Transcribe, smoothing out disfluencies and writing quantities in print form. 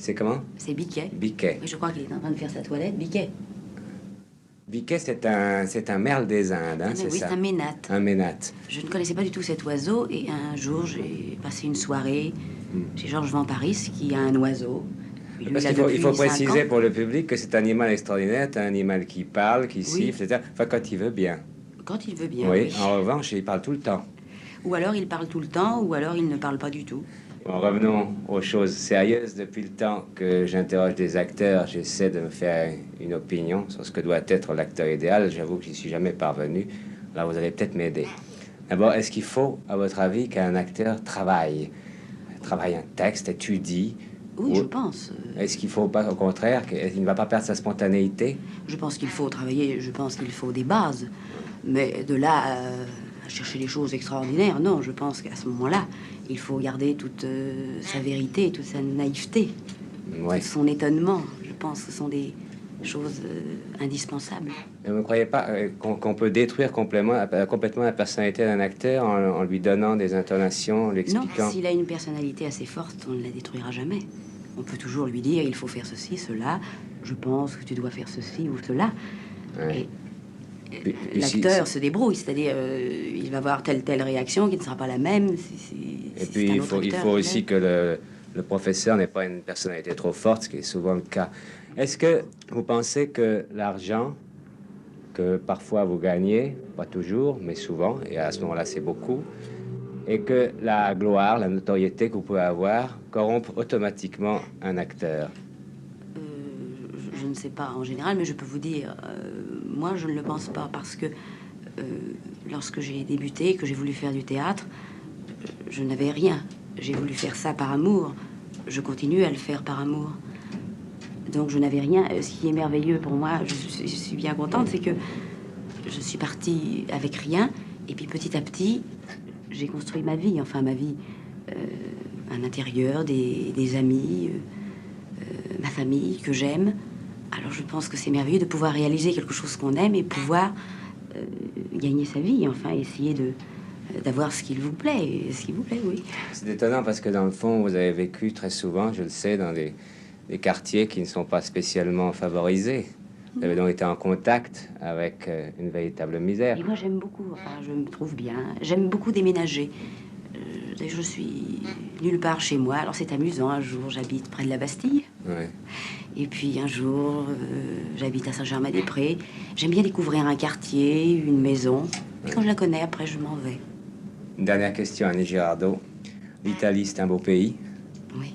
C'est comment? C'est Biquet. Biquet. Oui, je crois qu'il est en train de faire sa toilette. Biquet. Biquet, c'est un merle des Indes, hein, Mais c'est oui, ça? c'est un ménate. Un ménate. Je ne connaissais pas du tout cet oiseau et un jour j'ai passé une soirée chez Georges Van Paris qui a un oiseau. Puis lui, Parce il a il faut depuis 5 préciser ans. pour le public que cet animal extraordinaire est un animal qui parle, qui Oui. siffle, etc. Enfin, quand il veut bien. Quand il veut bien, Oui, oui. en revanche, il parle tout le temps. Ou alors il parle tout le temps, ou alors il ne parle pas du tout. Bon, revenons aux choses sérieuses. Depuis le temps que j'interroge des acteurs, j'essaie de me faire une opinion sur ce que doit être l'acteur idéal. J'avoue que j'y suis jamais parvenu. Là, vous allez peut-être m'aider. D'abord, est-ce qu'il faut, à votre avis, qu'un acteur travaille un texte, étudie? Oui, Ou je pense. est-ce qu'il faut pas, au contraire, qu'il ne va pas perdre sa spontanéité? Je pense qu'il faut travailler, je pense qu'il faut des bases. Mais de là à chercher des choses extraordinaires, non, je pense qu'à ce moment-là, il faut garder toute sa vérité, toute sa naïveté, Oui. tout son étonnement. Je pense que ce sont des choses indispensables. Mais vous ne croyez pas qu'on peut détruire complètement la personnalité d'un acteur en lui donnant des intonations, en Non, l'expliquant? s'il a une personnalité assez forte, on ne la détruira jamais. On peut toujours lui dire, il faut faire ceci, cela, je pense que tu dois faire ceci ou cela. Ouais. Et Puis l'acteur se débrouille, c'est-à-dire il va avoir telle réaction qui ne sera pas la même. Et puis il faut aussi que le professeur n'ait pas une personnalité trop forte, ce qui est souvent le cas. Est-ce que vous pensez que l'argent que parfois vous gagnez, pas toujours, mais souvent, et à ce moment-là c'est beaucoup, et que la gloire, la notoriété que vous pouvez avoir corrompent automatiquement un acteur? Je ne sais pas en général, mais je peux vous dire, moi je ne le pense pas parce que lorsque j'ai débuté, que j'ai voulu faire du théâtre, je n'avais rien. J'ai voulu faire ça par amour. Je continue à le faire par amour. Donc je n'avais rien. Ce qui est merveilleux pour moi, je suis bien contente, c'est que je suis partie avec rien. Et puis petit à petit, j'ai construit ma vie. Enfin ma vie, un intérieur, des amis, ma famille que j'aime. Alors je pense que c'est merveilleux de pouvoir réaliser quelque chose qu'on aime et pouvoir gagner sa vie. Enfin essayer d'avoir ce qu'il vous plaît. Et ce qui vous plaît, oui. C'est étonnant parce que dans le fond, vous avez vécu très souvent, je le sais, dans des quartiers qui ne sont pas spécialement favorisés. Vous avez donc été en contact avec une véritable misère. Et moi j'aime beaucoup, enfin je me trouve bien. J'aime beaucoup déménager. Je suis nulle part chez moi. Alors c'est amusant, un jour j'habite près de la Bastille. Ouais. Et puis un jour j'habite à Saint-Germain-des-Prés. J'aime bien découvrir un quartier, une maison. Et quand je la connais, après je m'en vais. Une dernière question, Annie Girardot. L'Italie, c'est un beau pays. Oui.